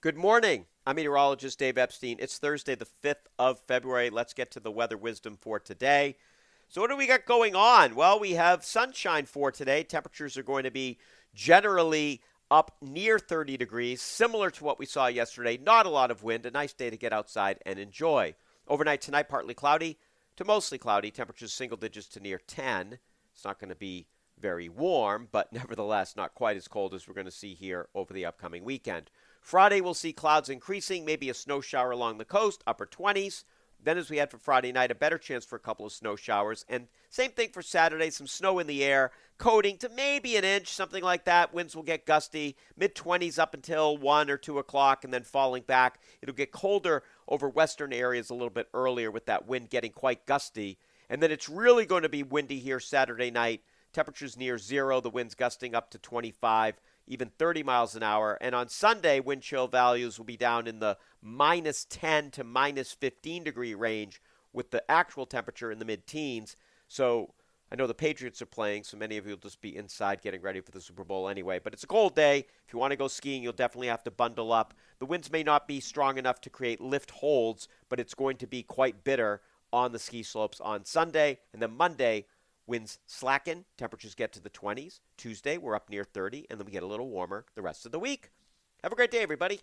Good morning. I'm meteorologist Dave Epstein. It's Thursday, the 5th of February. Let's get to the weather wisdom for today. So, what do we got going on? Well, we have sunshine for today. Temperatures are going to be generally up near 30 degrees, similar to what we saw yesterday. Not a lot of wind. A nice day to get outside and enjoy. Overnight tonight, partly cloudy to mostly cloudy. Temperatures single digits to near 10. It's not going to be very warm, but nevertheless not quite as cold as we're going to see here over the upcoming weekend. Friday, we'll see clouds increasing, maybe a snow shower along the coast, upper 20s. Then, as we head for Friday night, a better chance for a couple of snow showers. And same thing for Saturday, some snow in the air, coating to maybe an inch, something like that. Winds will get gusty, mid-20s up until 1 or 2 o'clock, and then falling back. It'll get colder over western areas a little bit earlier with that wind getting quite gusty. And then it's really going to be windy here Saturday night. Temperatures near zero, the winds gusting up to 25, even 30 miles an hour. And on Sunday, wind chill values will be down in the minus 10 to minus 15 degree range with the actual temperature in the mid-teens. So I know the Patriots are playing, so many of you will just be inside getting ready for the Super Bowl anyway. But it's a cold day. If you want to go skiing, you'll definitely have to bundle up. The winds may not be strong enough to create lift holds, but it's going to be quite bitter on the ski slopes on Sunday. And then Monday, winds slacken, temperatures get to the 20s. Tuesday, we're up near 30, and then we get a little warmer the rest of the week. Have a great day, everybody.